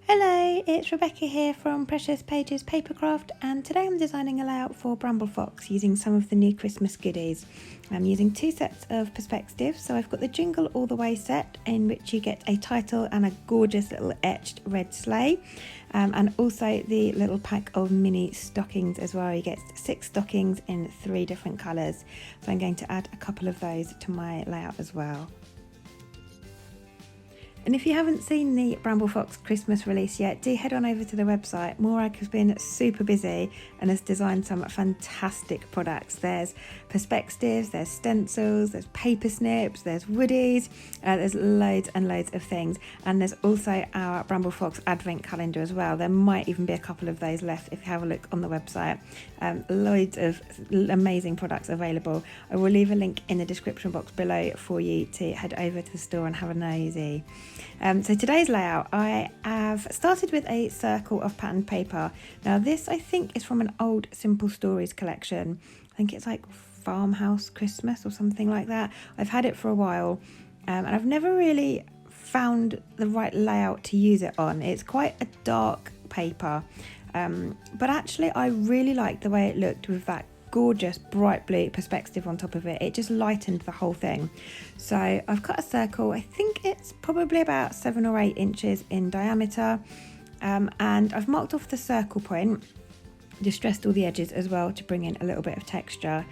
Hello, it's Rebecca here from Precious Pages Papercraft, and today I'm designing a layout for Bramble Fox using some of the new Christmas goodies. I'm using two sets of perspectives, so I've got the Jingle All The Way set in which you get a title and a gorgeous little etched red sleigh, and also the little pack of mini stockings as well. You get 6 stockings in 3 different colours, so I'm going to add a couple of those to my layout as well. And if you haven't seen the Bramble Fox Christmas release yet, do head on over to the website. Morag has been super busy and has designed some fantastic products. There's perspectives, there's stencils, there's paper snips, there's woodies, there's loads and loads of things. And there's also our Bramble Fox Advent calendar as well. There might even be a couple of those left if you have a look on the website. Loads of amazing products available. I will leave a link in the description box below for you to head over to the store and have a nosy. So today's layout, I have started with a circle of patterned paper. Now this I think is from an old Simple Stories collection. I think it's like Farmhouse Christmas or something like that. I've had it for a while and I've never really found the right layout to use it on. It's quite a dark paper, but actually I really liked the way it looked with that gorgeous bright blue perspective on top of it. It just lightened the whole thing. So I've cut a circle. I think it's probably about 7 or 8 inches in diameter, and I've marked off the circle point, distressed all the edges as well to bring in a little bit of texture.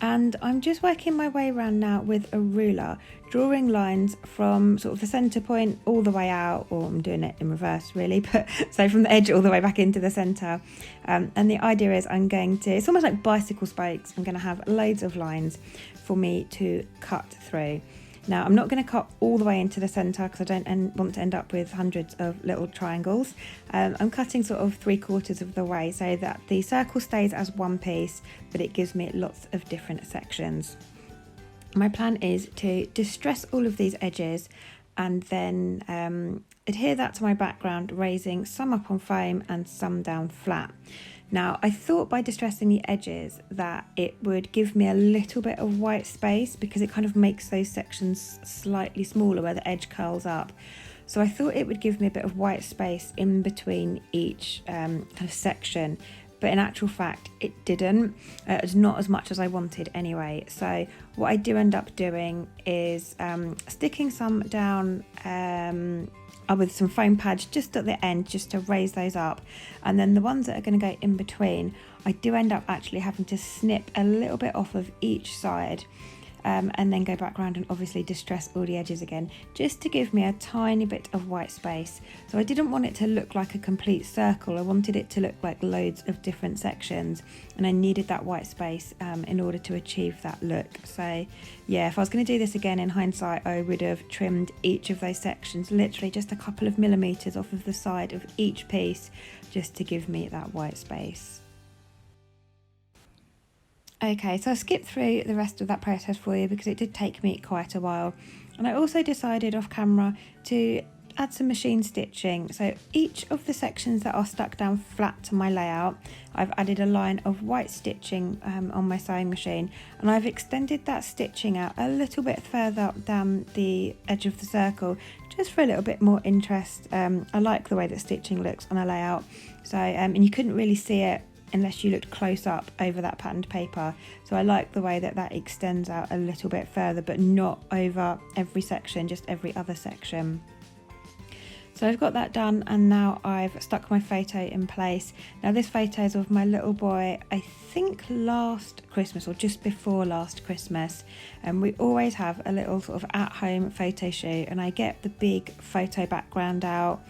And I'm just working my way around now with a ruler, drawing lines from sort of the centre point all the way out, or I'm doing it in reverse really, but so from the edge all the way back into the centre. And the idea is I'm going to, it's almost like bicycle spokes, I'm going to have loads of lines for me to cut through. Now I'm not going to cut all the way into the centre because I don't want to end up with hundreds of little triangles. I'm cutting sort of 3/4 of the way so that the circle stays as one piece, but it gives me lots of different sections. My plan is to distress all of these edges and then adhere that to my background, raising some up on foam and some down flat. Now, I thought by distressing the edges that it would give me a little bit of white space because it kind of makes those sections slightly smaller where the edge curls up. So I thought it would give me a bit of white space in between each kind of section, but in actual fact it didn't. It's not as much as I wanted anyway. So what I do end up doing is sticking some down with some foam pads just at the end, just to raise those up, and then the ones that are going to go in between, I do end up actually having to snip a little bit off of each side, and then go back around and obviously distress all the edges again, just to give me a tiny bit of white space. So I didn't want it to look like a complete circle, I wanted it to look like loads of different sections, and I needed that white space in order to achieve that look. So yeah, if I was going to do this again in hindsight, I would have trimmed each of those sections literally just a couple of millimetres off of the side of each piece, just to give me that white space. Okay, so I skipped through the rest of that process for you because it did take me quite a while. And I also decided off camera to add some machine stitching. So each of the sections that are stuck down flat to my layout, I've added a line of white stitching on my sewing machine, and I've extended that stitching out a little bit further down the edge of the circle, just for a little bit more interest. I like the way that stitching looks on a layout. So and you couldn't really see it unless you looked close up over that patterned paper. So I like the way that that extends out a little bit further, but not over every section, just every other section. So I've got that done, and now I've stuck my photo in place. Now this photo is of my little boy, I think last Christmas or just before last Christmas, and we always have a little sort of at-home photo shoot, and I get the big photo background out,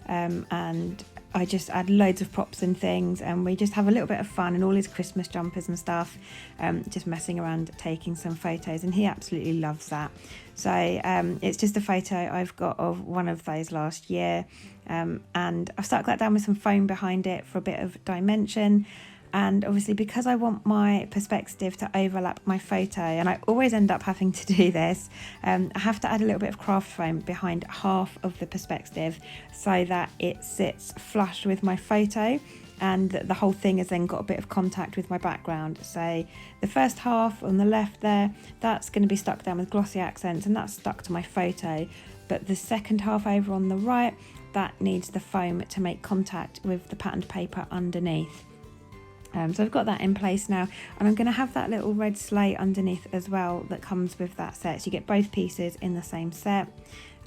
and I just add loads of props and things, and we just have a little bit of fun in all his Christmas jumpers and stuff, just messing around taking some photos, and he absolutely loves that. So it's just a photo I've got of one of those last year, and I've stuck that down with some foam behind it for a bit of dimension. And obviously because I want my perspective to overlap my photo, and I always end up having to do this, I have to add a little bit of craft foam behind half of the perspective so that it sits flush with my photo, and the whole thing has then got a bit of contact with my background. So the first half on the left there, that's going to be stuck down with glossy accents, and that's stuck to my photo. but the second half over on the right, that needs the foam to make contact with the patterned paper underneath. So I've got that in place now, and I'm going to have that little red sleigh underneath as well that comes with that set, so you get both pieces in the same set.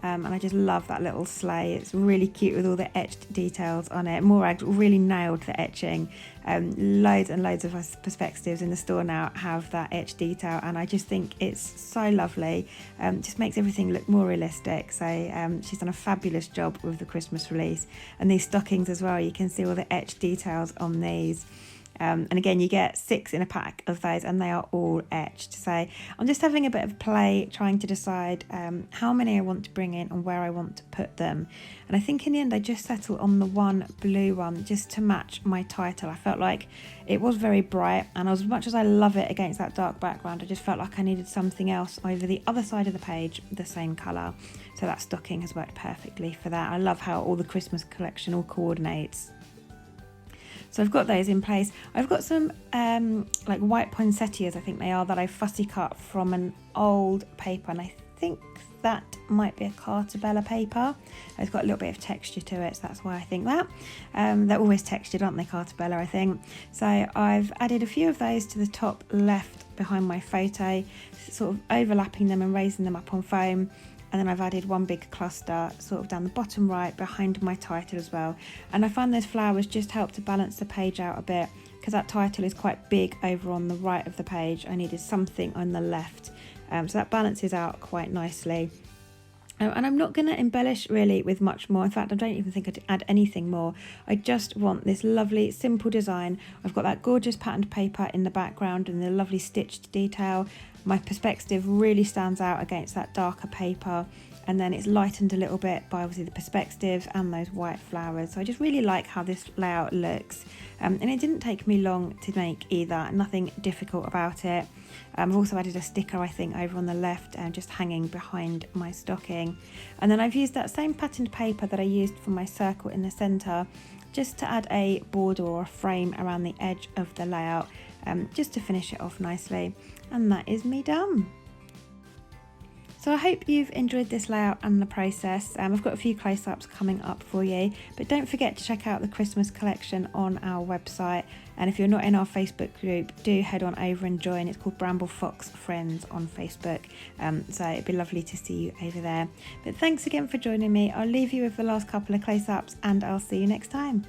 And I just love that little sleigh. It's really cute with all the etched details on it. Morag really nailed the etching. Loads and loads of perspectives in the store now have that etched detail, and I just think it's so lovely. Just makes everything look more realistic. So she's done a fabulous job with the Christmas release. And these stockings as well, you can see all the etched details on these. And again, you get 6 in a pack of those, and they are all etched. So I'm just having a bit of play trying to decide how many I want to bring in and where I want to put them. And I think in the end I just settled on the one blue one just to match my title. I felt like it was very bright, and as much as I love it against that dark background, I just felt like I needed something else over the other side of the page the same colour. So that stocking has worked perfectly for that. I love how all the Christmas collection all coordinates. So I've got those in place. I've got some like white poinsettias, I think they are, that I fussy cut from an old paper, and I think that might be a Cartabella paper. It's got a little bit of texture to it, so that's why I think that. They're always textured, aren't they, Cartabella, I think. So I've added a few of those to the top left behind my photo, sort of overlapping them and raising them up on foam. And then I've added one big cluster sort of down the bottom right behind my title as well. And I find those flowers just help to balance the page out a bit, because that title is quite big over on the right of the page. I needed something on the left. So that balances out quite nicely. And I'm not going to embellish really with much more. In fact, I don't even think I'd add anything more. I just want this lovely, simple design. I've got that gorgeous patterned paper in the background and the lovely stitched detail. My perspective really stands out against that darker paper. And then it's lightened a little bit by obviously the perspective and those white flowers. So I just really like how this layout looks. And it didn't take me long to make either, nothing difficult about it. I've also added a sticker, I think, over on the left and just hanging behind my stocking. And then I've used that same patterned paper that I used for my circle in the centre, just to add a border or a frame around the edge of the layout, just to finish it off nicely. And that is me done. So I hope you've enjoyed this layout and the process. I've got a few close-ups coming up for you, but don't forget to check out the Christmas collection on our website. And if you're not in our Facebook group, do head on over and join. It's called Bramble Fox Friends on Facebook. So it'd be lovely to see you over there. But thanks again for joining me. I'll leave you with the last couple of close-ups, and I'll see you next time.